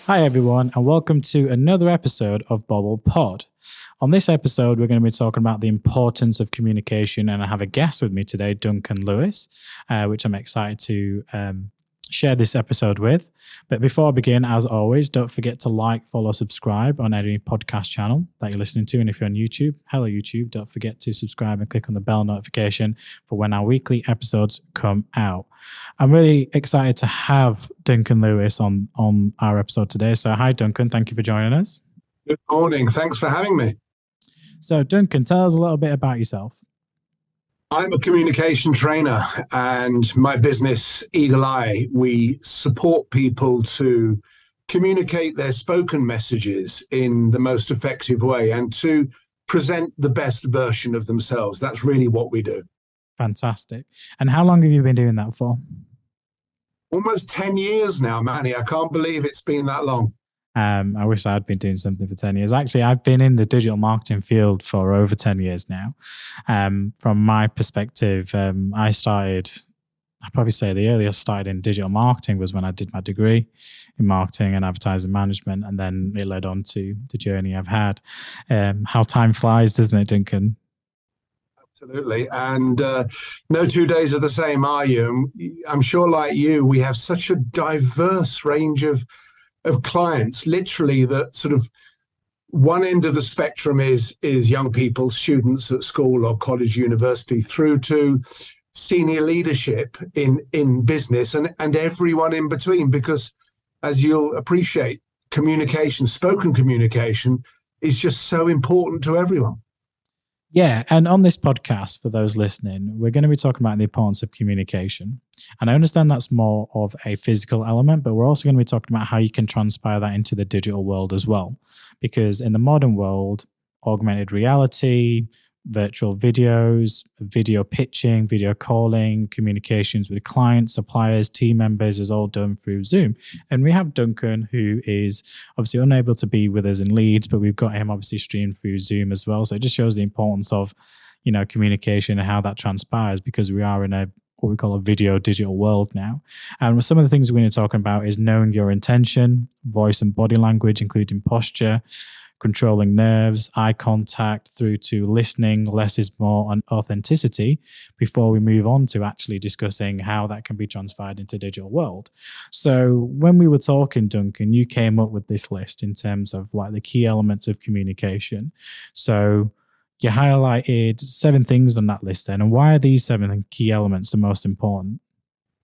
Hi, everyone, and welcome to another episode of Bobble Pod. On this episode, we're going to be talking about the importance of communication, and I have a guest with me today, Duncan Lewis, which I'm excited to share this episode with. But before I begin, as always, don't forget to like, follow, subscribe on any podcast channel that you're listening to. And if you're on YouTube, hello YouTube, don't forget to subscribe and click on the bell notification for when our weekly episodes come out. I'm really excited to have Duncan Lewis on our episode today. So hi, Duncan. Thank you for joining us. Good morning. Thanks for having me. So Duncan, tell us a little bit about yourself. I'm a communication trainer, and my business, Eagle Eye, we support people to communicate their spoken messages in the most effective way and to present the best version of themselves. That's really what we do. Fantastic. And how long have you been doing that for? Almost 10 years now, Manny. I can't believe it's been that long. I wish I'd been doing something for 10 years. Actually, I've been in the digital marketing field for over 10 years now. From my perspective, I'd probably say the earliest I started in digital marketing was when I did my degree in marketing and advertising management. And then it led on to the journey I've had. How time flies, doesn't it, Duncan? Absolutely. And no 2 days are the same, are you? I'm sure, like you, we have such a diverse range of clients, literally, that sort of one end of the spectrum is young people, students at school or college, university, through to senior leadership in business and everyone in between, because as you'll appreciate, communication, spoken communication, is just so important to everyone. Yeah, and on this podcast, for those listening, we're going to be talking about the importance of communication. And I understand that's more of a physical element, but we're also going to be talking about how you can transpire that into the digital world as well. Because in the modern world, augmented reality, virtual videos, video pitching, video calling, communications with clients, suppliers, team members is all done through Zoom. And we have Duncan, who is obviously unable to be with us in Leeds, but we've got him obviously streamed through Zoom as well. So it just shows the importance of, communication and how that transpires, because we are in what we call a video digital world now. And some of the things we're going to be talking about is knowing your intention, voice and body language, including posture, controlling nerves, eye contact, through to listening, less is more, and authenticity, before we move on to actually discussing how that can be transferred into digital world. So when we were talking, Duncan, you came up with this list in terms of like the key elements of communication. So you highlighted 7 things on that list then, and why are these 7 key elements the most important?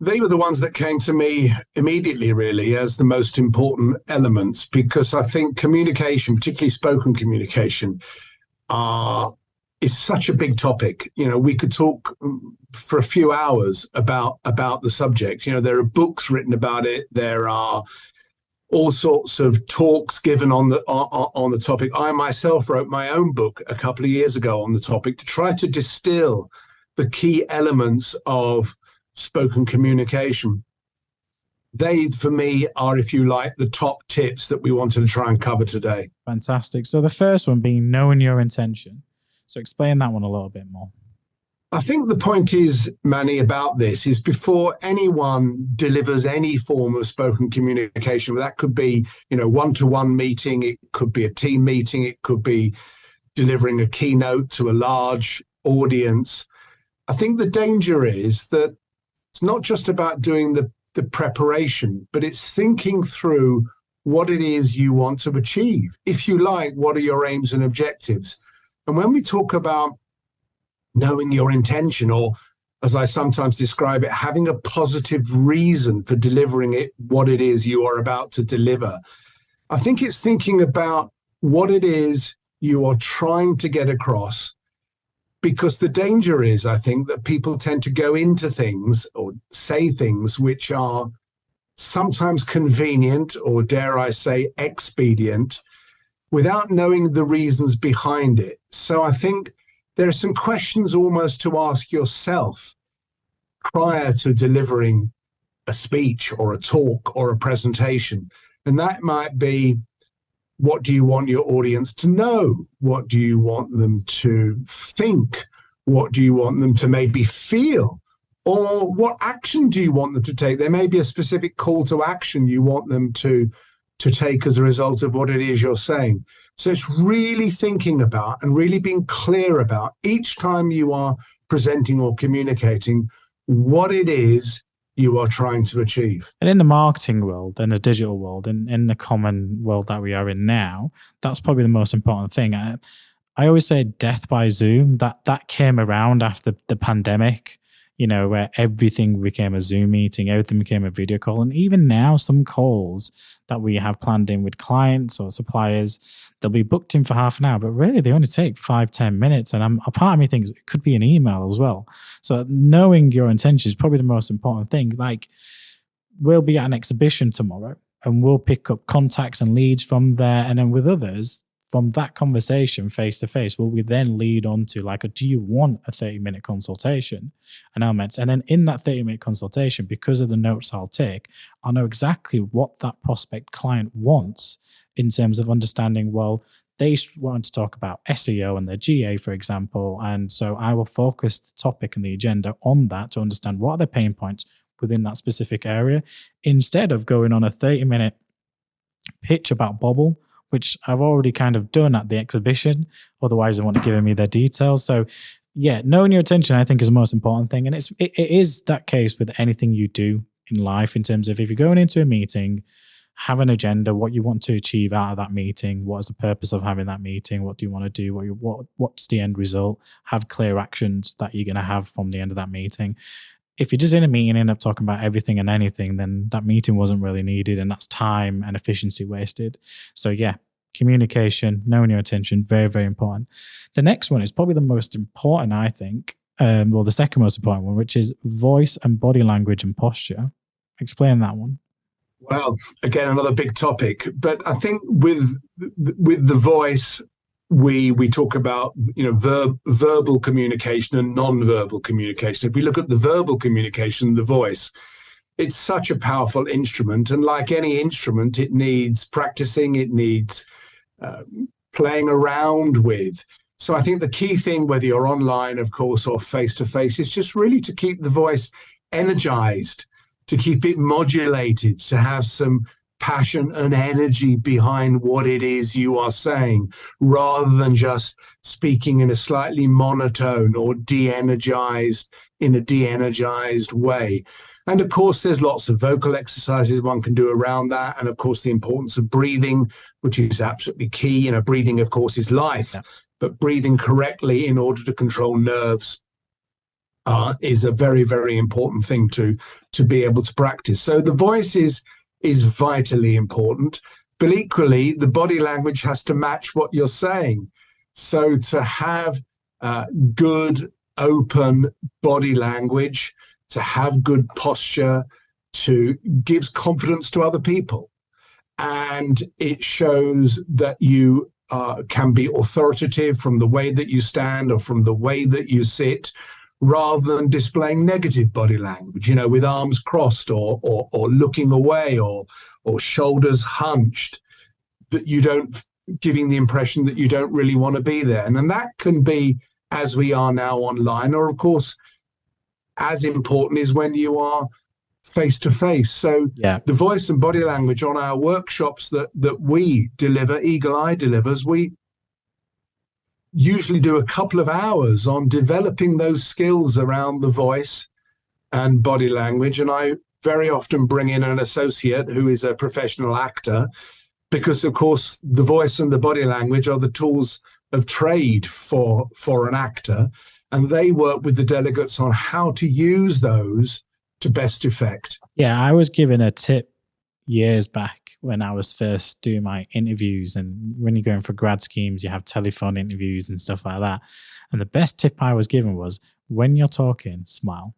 They were the ones that came to me immediately, really, as the most important elements, because I think communication, particularly spoken communication, is such a big topic. We could talk for a few hours about the subject. There are books written about it. There are all sorts of talks given on the topic. I myself wrote my own book a couple of years ago on the topic to try to distill the key elements of spoken communication. They, for me, are, if you like, the top tips that we wanted to try and cover today. Fantastic. So the first one being knowing your intention. So explain that one a little bit more. I think the point is, Manny, about this is before anyone delivers any form of spoken communication, that could be, one-to-one meeting, it could be a team meeting, it could be delivering a keynote to a large audience. I think the danger is that it's not just about doing the preparation, but it's thinking through what it is you want to achieve. If you like, what are your aims and objectives? And when we talk about knowing your intention, or as I sometimes describe it, having a positive reason for delivering it, what it is you are about to deliver, I think it's thinking about what it is you are trying to get across. Because the danger is, I think, that people tend to go into things or say things which are sometimes convenient, or dare I say expedient, without knowing the reasons behind it. So I think there are some questions almost to ask yourself prior to delivering a speech or a talk or a presentation. And that might be, what do you want your audience to know? What do you want them to think? What do you want them to maybe feel? Or what action do you want them to take? There may be a specific call to action you want them to to take as a result of what it is you're saying. So it's really thinking about and really being clear about each time you are presenting or communicating what it is you are trying to achieve. And in the marketing world, in the digital world, in the common world that we are in now, that's probably the most important thing. I always say death by Zoom. That came around after the pandemic, where everything became a Zoom meeting, everything became a video call. And even now, some calls that we have planned in with clients or suppliers, they'll be booked in for half an hour, but really they only take 5-10 minutes. And a part of me thinks it could be an email as well. So knowing your intention is probably the most important thing. Like, we'll be at an exhibition tomorrow and we'll pick up contacts and leads from there. And then with others, from that conversation face to face, will we then lead on to do you want a 30-minute consultation? And then in that 30-minute consultation, because of the notes I'll take, I'll know exactly what that prospect client wants in terms of understanding, well, they want to talk about SEO and their GA, for example. And so I will focus the topic and the agenda on that to understand what are the pain points within that specific area, instead of going on a 30-minute pitch about Bobble, which I've already kind of done at the exhibition. Otherwise, they won't have given me their details. So yeah, knowing your intention, I think, is the most important thing. And it is that case with anything you do in life, in terms of if you're going into a meeting, have an agenda, what you want to achieve out of that meeting, what is the purpose of having that meeting, what do you want to do, what's the end result, have clear actions that you're going to have from the end of that meeting. If you're just in a meeting and end up talking about everything and anything, then that meeting wasn't really needed, and that's time and efficiency wasted. So yeah, communication, knowing your intention, very, very important. The next one is probably the most important, I think. The second most important one, which is voice and body language and posture. Explain that one. Well, again, another big topic, but I think with the voice, we talk about verbal communication and non-verbal communication. If we look at the verbal communication, the voice, it's such a powerful instrument, and like any instrument, it needs practicing, it needs playing around with. So I think the key thing, whether you're online, of course, or face-to-face, is just really to keep the voice energized, to keep it modulated, to have some passion and energy behind what it is you are saying, rather than just speaking in a slightly monotone or in a de-energized way. And of course, there's lots of vocal exercises one can do around that. And of course, the importance of breathing, which is absolutely key. Breathing, of course, is life, but breathing correctly in order to control nerves is a very, very important thing to be able to practice. So the voice is vitally important, but equally the body language has to match what you're saying. So to have good, open body language, to have good posture, gives confidence to other people. And it shows that you can be authoritative from the way that you stand or from the way that you sit, rather than displaying negative body language, with arms crossed or looking away or shoulders hunched, that you don't, giving the impression that you don't really want to be there. And then that can be, as we are now online, or of course, as important is when you are face to face. So the voice and body language on our workshops that we deliver, Eagle Eye delivers, we usually do a couple of hours on developing those skills around the voice and body language. And I very often bring in an associate who is a professional actor, because of course the voice and the body language are the tools of trade for an actor. And they work with the delegates on how to use those to best effect. Yeah, I was given a tip years back when I was first doing my interviews, and when you're going for grad schemes, you have telephone interviews and stuff like that. And the best tip I was given was, when you're talking, smile.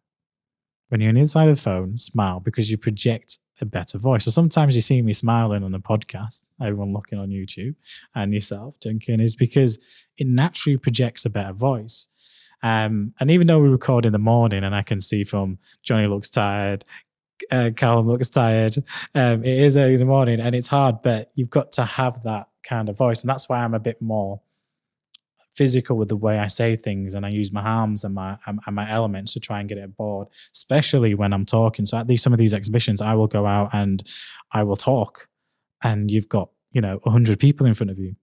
When you're on the other side of the phone, smile, because you project a better voice. So sometimes you see me smiling on the podcast, everyone looking on YouTube, and yourself, Duncan, is because it naturally projects a better voice. And even though we record in the morning and I can see from Johnny looks tired, Callum looks tired, it is early in the morning and it's hard, but you've got to have that kind of voice. And that's why I'm a bit more physical with the way I say things, and I use my arms and my elements to try and get it aboard, especially when I'm talking. So at some of these exhibitions, I will go out and I will talk. and you've got, 100 people in front of you,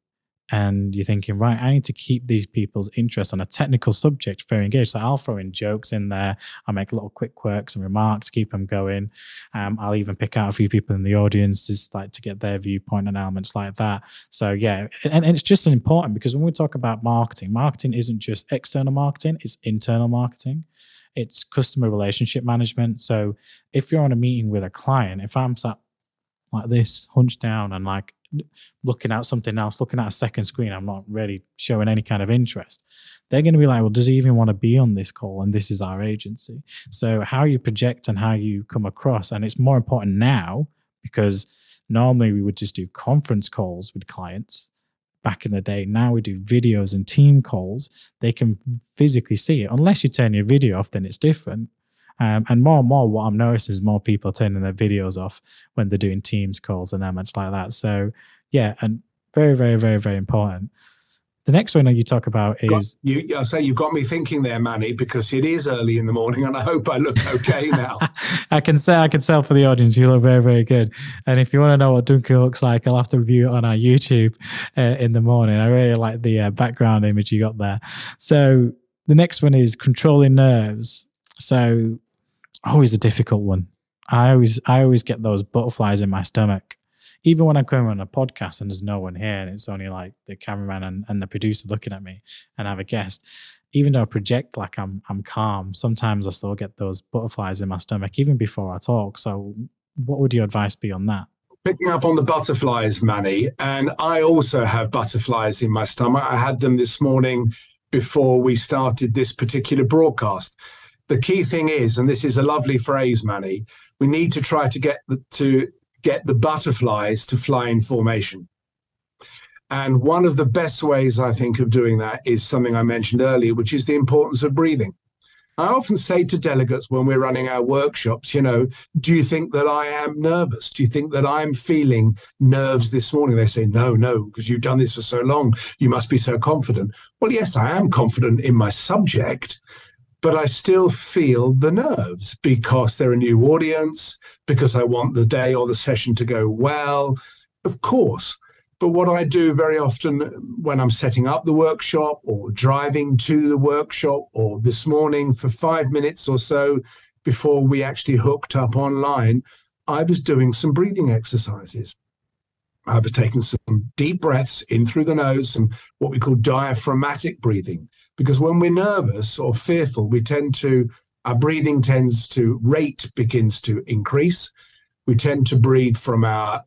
and you're thinking, right, I need to keep these people's interest on a technical subject very engaged. So I'll throw in jokes in there. I'll make little quick quirks and remarks, keep them going. I'll even pick out a few people in the audience just like to get their viewpoint on elements like that. So yeah, and it's just important because when we talk about marketing isn't just external marketing, it's internal marketing. It's customer relationship management. So if you're on a meeting with a client, if I'm sat like this, hunched down and like looking at something else, looking at a second screen, I'm not really showing any kind of interest. They're going to be like, well, does he even want to be on this call? And this is our agency. So how you project and how you come across, and it's more important now because normally we would just do conference calls with clients back in the day. Now we do videos and team calls. They can physically see it. Unless you turn your video off, then it's different. And more, what I'm noticing is more people turning their videos off when they're doing Teams calls and elements like that. So yeah, and very, very, very, very important. The next one that you talk about is I'll say you've got me thinking there, Manny, because it is early in the morning, and I hope I look okay now. I can tell for the audience you look very, very good. And if you want to know what Duncan looks like, I'll have to review it on our YouTube in the morning. I really like the background image you got there. So the next one is controlling nerves. So always a difficult one. I always get those butterflies in my stomach. Even when I'm going on a podcast and there's no one here and it's only like the cameraman and the producer looking at me and I have a guest, even though I project like I'm calm, sometimes I still get those butterflies in my stomach even before I talk. So what would your advice be on that? Picking up on the butterflies, Manny, and I also have butterflies in my stomach. I had them this morning before we started this particular broadcast. The key thing is, and this is a lovely phrase, Manny, we need to try to get the butterflies to fly in formation. And one of the best ways I think of doing that is something I mentioned earlier, which is the importance of breathing. I often say to delegates when we're running our workshops, do you think that I am nervous? Do you think that I'm feeling nerves this morning? They say, no, because you've done this for so long. You must be so confident. Well, yes, I am confident in my subject, but I still feel the nerves because they're a new audience, because I want the day or the session to go well, of course. But what I do very often when I'm setting up the workshop or driving to the workshop, or this morning for 5 minutes or so before we actually hooked up online, I was doing some breathing exercises. I was taking some deep breaths in through the nose, some what we call diaphragmatic breathing. Because when we're nervous or fearful, our breathing rate begins to increase. We tend to breathe from our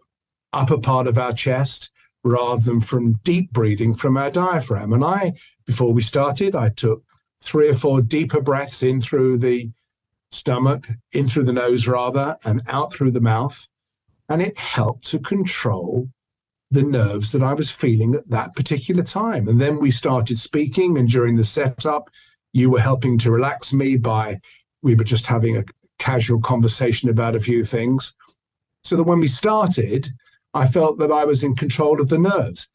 upper part of our chest rather than from deep breathing from our diaphragm. And before we started, I took 3 or 4 deeper breaths in through the stomach, in through the nose rather, and out through the mouth. And it helped to control the nerves that I was feeling at that particular time. And then we started speaking, and during the setup, you were helping to relax me we were just having a casual conversation about a few things. So that when we started, I felt that I was in control of the nerves.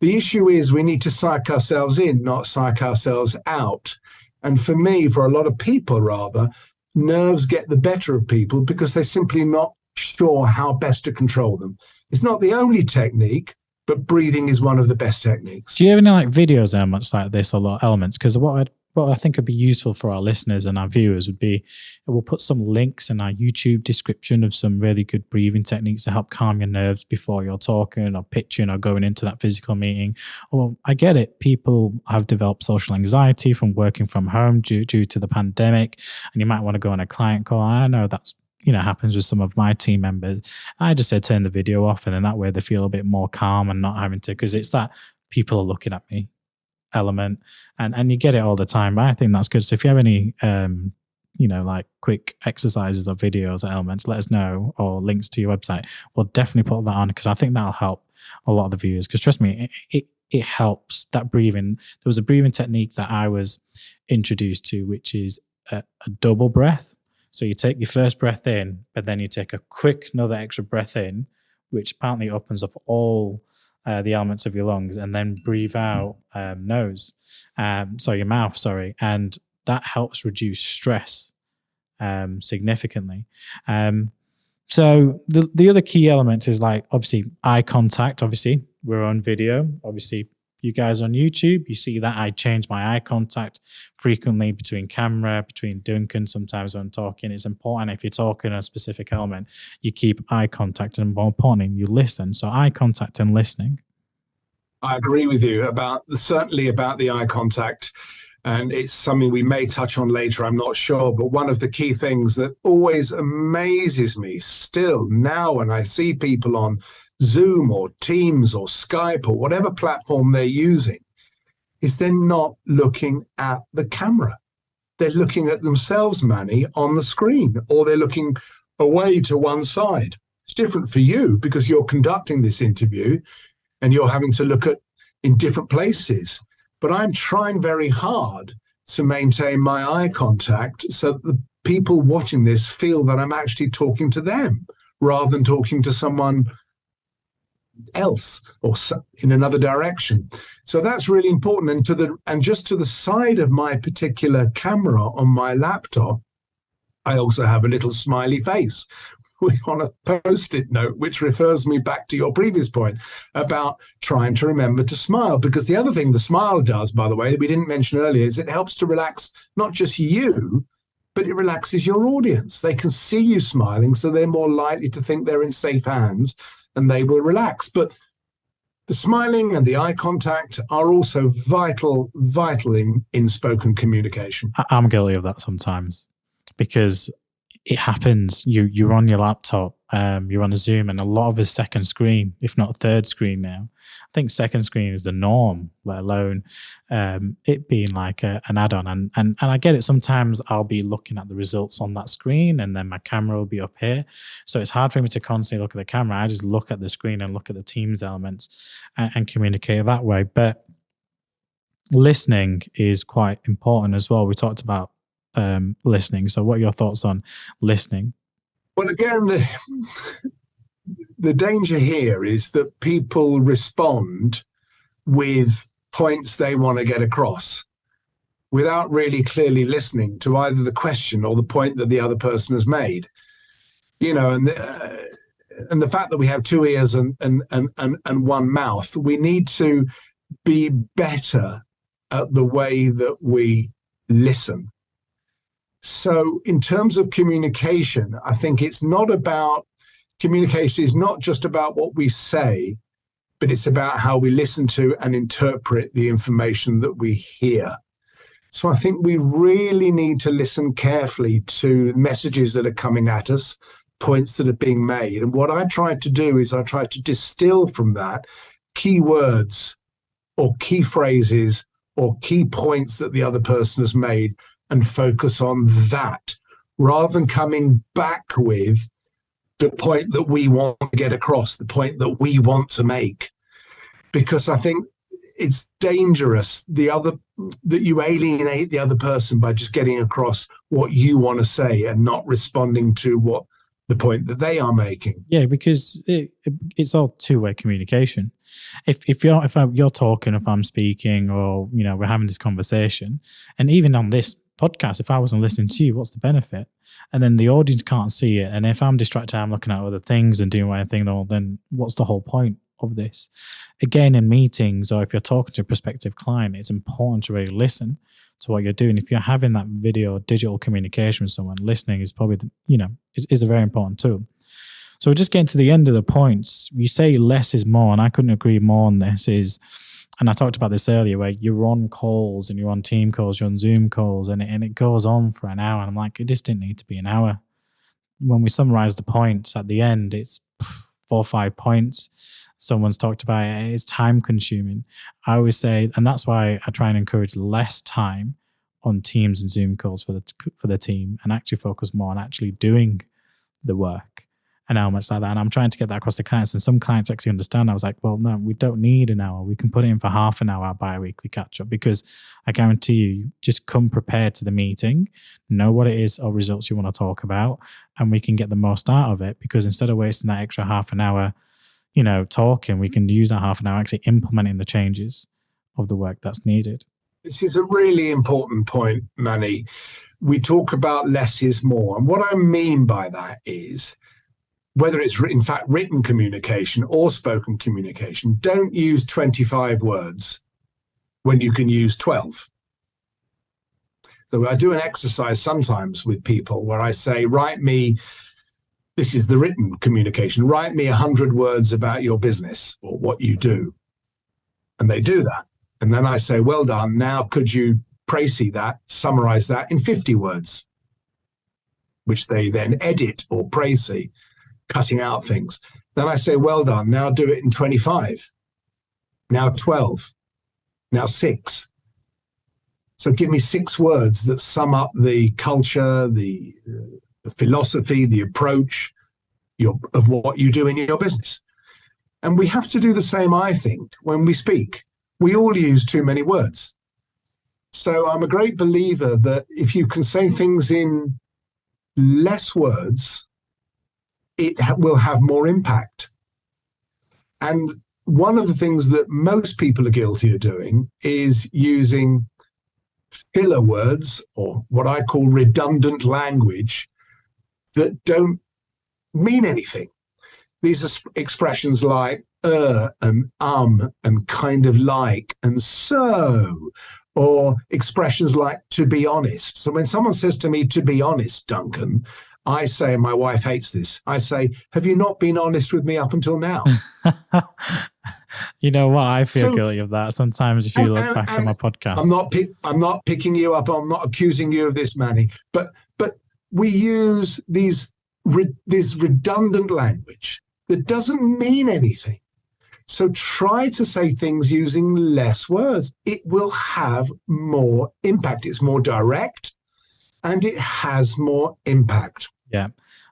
The issue is we need to psych ourselves in, not psych ourselves out. And for me, for a lot of people rather, nerves get the better of people because they're simply not sure how best to control them. It's not the only technique, but breathing is one of the best techniques. Do you have any like videos elements like this or elements? Because what I think would be useful for our listeners and our viewers would be, we'll put some links in our YouTube description of some really good breathing techniques to help calm your nerves before you're talking or pitching or going into that physical meeting. Or I get it, people have developed social anxiety from working from home due to the pandemic, and you might want to go on a client call. I know that's happens with some of my team members. I just say turn the video off, and then that way they feel a bit more calm and not having to, because it's that people are looking at me element, and you get it all the time. But I think that's good. So if you have any like quick exercises or videos or elements, let us know, or links to your website. We'll definitely put that on, because I think that'll help a lot of the viewers, because trust me, it helps. That breathing, there was a breathing technique that I was introduced to, which is a double breath. So you take your first breath in, but then you take another extra breath in, which apparently opens up all the elements of your lungs, and then breathe out your mouth, sorry. And that helps reduce stress significantly. So the other key element is like, obviously, eye contact. Obviously, we're on video. Obviously, you guys on YouTube, you see that I change my eye contact frequently between camera, between Duncan. Sometimes when I'm talking, it's important. If you're talking a specific element, you keep eye contact, and more important, you listen. So eye contact and listening. I agree with you certainly about the eye contact. And it's something we may touch on later, I'm not sure. But one of the key things that always amazes me still now when I see people on Zoom or Teams or Skype or whatever platform they're using is they're not looking at the camera. They're looking at themselves, Manny, on the screen, or they're looking away to one side. It's different for you because you're conducting this interview and you're having to look at in different places. But I'm trying very hard to maintain my eye contact so that the people watching this feel that I'm actually talking to them rather than talking to someone else or in another direction. So that's really important. And just to the side of my particular camera on my laptop, I also have a little smiley face on a post-it note, which refers me back to your previous point about trying to remember to smile. Because the other thing the smile does, by the way, that we didn't mention earlier, is it helps to relax not just you, but it relaxes your audience. They can see you smiling, so they're more likely to think they're in safe hands and they will relax. But the smiling and the eye contact are also vital in spoken communication. I'm guilty of that sometimes because it happens. You're on your laptop, you're on a Zoom, and a lot of it's second screen, if not third screen now. I think second screen is the norm, let alone it being like an add-on. And I get it. Sometimes I'll be looking at the results on that screen, and then my camera will be up here. So it's hard for me to constantly look at the camera. I just look at the screen and look at the Teams elements and communicate that way. But listening is quite important as well. We talked about listening. So what are your thoughts on listening? Well, again, the danger here is that people respond with points they want to get across without really clearly listening to either the question or the point that the other person has made. You know, and the fact that we have two ears and one mouth, we need to be better at the way that we listen. So in terms of communication, I think communication is not just about what we say, but it's about how we listen to and interpret the information that we hear. So I think we really need to listen carefully to messages that are coming at us, points that are being made. And what I tried to do is I tried to distill from that key words or key phrases or key points that the other person has made and focus on that rather than coming back with the point that we want to get across, the point that we want to make. Because I think it's dangerous that you alienate the other person by just getting across what you want to say and not responding to what the point that they are making. Yeah, because it's all two-way communication. If you're talking, if I'm speaking, or we're having this conversation, and even on this podcast, if I wasn't listening to you, what's the benefit? And then the audience can't see it. And if I'm distracted, I'm looking at other things and doing my thing, then what's the whole point of this? Again, in meetings, or if you're talking to a prospective client, it's important to really listen to what you're doing. If you're having that video or digital communication with someone, listening is probably is a very important tool. So we're just getting to the end of the points. You say less is more, and I couldn't agree more on this. And I talked about this earlier, where you're on calls and you're on team calls, you're on Zoom calls, and it goes on for an hour. And I'm like, it just didn't need to be an hour. When we summarize the points at the end, it's 4 or 5 points. Someone's talked about it. It's time consuming. I always say, and that's why I try and encourage less time on Teams and Zoom calls for the team, and actually focus more on actually doing the work and elements like that. And I'm trying to get that across to clients, and some clients actually understand. I was like, well, no, we don't need an hour. We can put it in for half an hour bi-weekly catch-up, because I guarantee you, just come prepared to the meeting, know what it is or results you want to talk about, and we can get the most out of it. Because instead of wasting that extra half an hour, talking, we can use that half an hour actually implementing the changes of the work that's needed. This is a really important point, Manny. We talk about less is more. And what I mean by that is whether it's in fact written communication or spoken communication, don't use 25 words when you can use 12. So I do an exercise sometimes with people where I say, this is the written communication, write me 100 words about your business or what you do. And they do that. And then I say, well done. Now could you précis that, summarize that in 50 words, which they then edit or précis, cutting out things. Then I say, well done. Now do it in 25. Now 12. Now 6. So give me 6 words that sum up the culture, the philosophy, the approach of what you do in your business. And we have to do the same, I think, when we speak. We all use too many words. So I'm a great believer that if you can say things in less words, it will have more impact. And one of the things that most people are guilty of doing is using filler words, or what I call redundant language, that don't mean anything. These are expressions like and and kind of like and so, or expressions like to be honest. So when someone says to me, to be honest, Duncan, I say, and my wife hates this, I say, have you not been honest with me up until now? You know what? I feel guilty of that sometimes. If you look back at my podcast, I'm not picking you up. I'm not accusing you of this, Manny. But we use this redundant language that doesn't mean anything. So try to say things using less words. It will have more impact. It's more direct, and it has more impact. Yeah.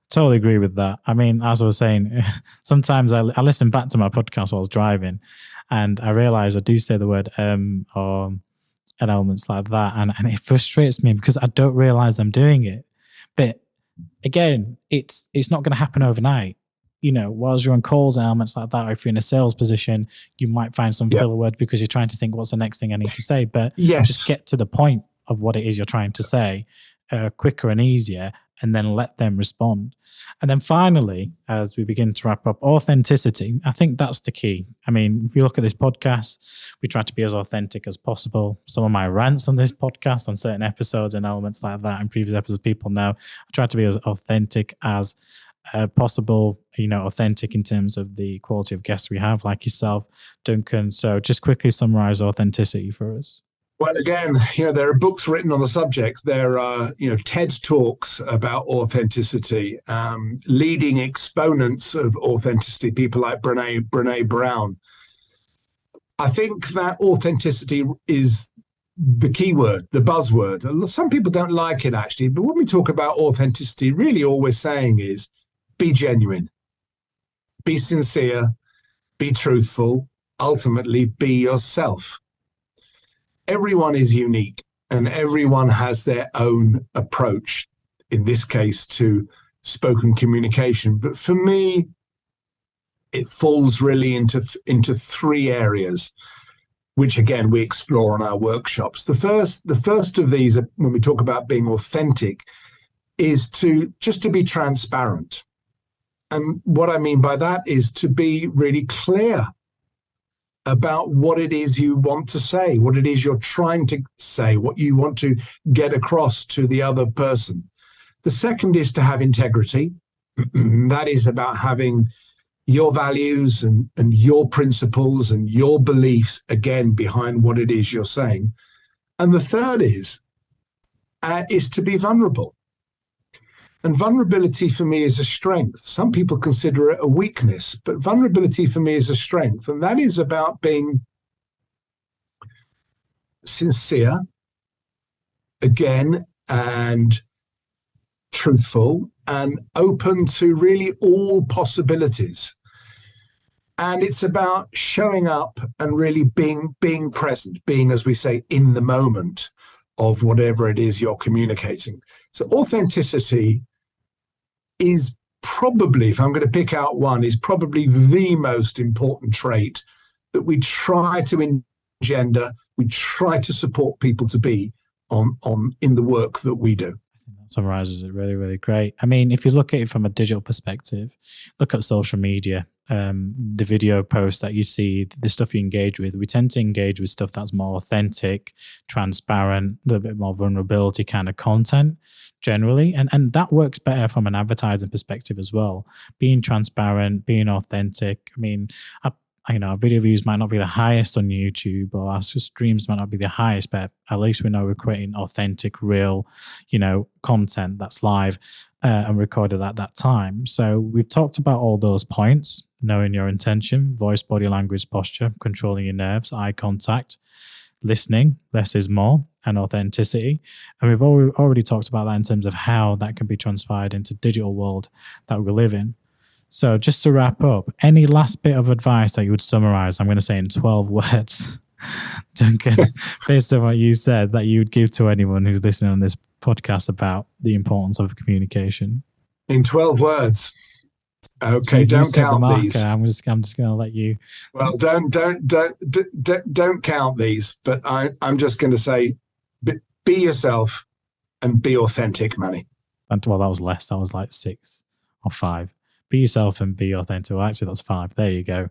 Totally agree with that. I mean, as I was saying, sometimes I listen back to my podcast while I was driving, and I realize I do say the word or and elements like that, and it frustrates me because I don't realize I'm doing it. But again, it's not going to happen overnight. You know, whilst you're on calls and elements like that, or if you're in a sales position, you might find some filler word because you're trying to think, what's the next thing I need to say? But just get to the point of what it is you're trying to say quicker and easier, and then let them respond. And then finally, as we begin to wrap up, authenticity. I think that's the key. I mean, if you look at this podcast, we try to be as authentic as possible. Some of my rants on this podcast, on certain episodes and elements like that, in previous episodes, people know I try to be as authentic as possible, authentic in terms of the quality of guests we have, like yourself, Duncan. So just quickly summarize authenticity for us. Well, again, there are books written on the subject. There are, TED Talks about authenticity, leading exponents of authenticity, people like Brene Brown. I think that authenticity is the key word, the buzzword. Some people don't like it, actually. But when we talk about authenticity, really all we're saying is be genuine, be sincere, be truthful, ultimately be yourself. Everyone is unique and everyone has their own approach, in this case, to spoken communication. But for me, it falls really into 3 areas, which again, we explore on our workshops. The first of these, when we talk about being authentic, is to be transparent. And what I mean by that is to be really clear about what it is you want to say, what it is you're trying to say, what you want to get across to the other person. The second is to have integrity. That is about having your values and your principles and your beliefs, again, behind what it is you're saying. And the third is to be vulnerable. And vulnerability for me is a strength. Some people consider it a weakness, but vulnerability for me is a strength. And that is about being sincere, again, and truthful, and open to really all possibilities. And it's about showing up and really being present, being, as we say, in the moment of whatever it is you're communicating. So authenticity is probably, if I'm going to pick out one, is probably the most important trait that we try to engender, we try to support people to be in the work that we do. think that summarizes it really, really great. I mean, if you look at it from a digital perspective, look at social media, the video posts that you see, the stuff you engage with, we tend to engage with stuff that's more authentic, transparent, a little bit more vulnerability kind of content generally. And that works better from an advertising perspective as well. Being transparent, being authentic. I mean, our video views might not be the highest on YouTube, or our streams might not be the highest, but at least we know we're creating authentic, real, content that's live and recorded at that time. So we've talked about all those points: knowing your intention, voice, body language, posture, controlling your nerves, eye contact, listening, less is more, and authenticity. And we've already talked about that in terms of how that can be transpired into digital world that we live in. So just to wrap up, any last bit of advice that you would summarize, I'm going to say in 12 words, Duncan, based on what you said, that you would give to anyone who's listening on this podcast about the importance of communication? In 12 words. Okay, so don't count the these. I'm just going to let you. Well, don't count these. But I'm just going to say, be yourself and be authentic, Manny. And well, that was less. That was like 6 or 5. Be yourself and be authentic. Well, actually, that's 5. There you go.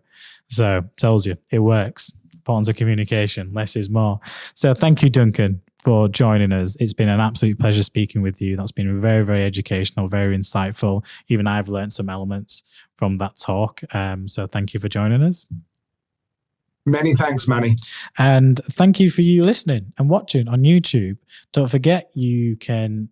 So, tells you it works. Importance of communication. Less is more. So, thank you, Duncan, for joining us. It's been an absolute pleasure speaking with you. That's been very, very educational, very insightful. Even I've learned some elements from that talk. So, thank you for joining us. Many thanks, Manny. And thank you for you listening and watching on YouTube. Don't forget, you can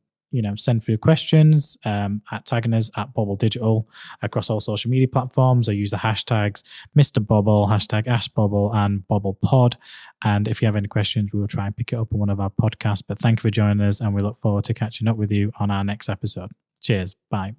send through questions at tagging us at Bobble Digital across all social media platforms, or use the hashtags Mr. Bobble, hashtag AskBobble, and BobblePod. And if you have any questions, we will try and pick it up on one of our podcasts. But thank you for joining us, and we look forward to catching up with you on our next episode. Cheers. Bye.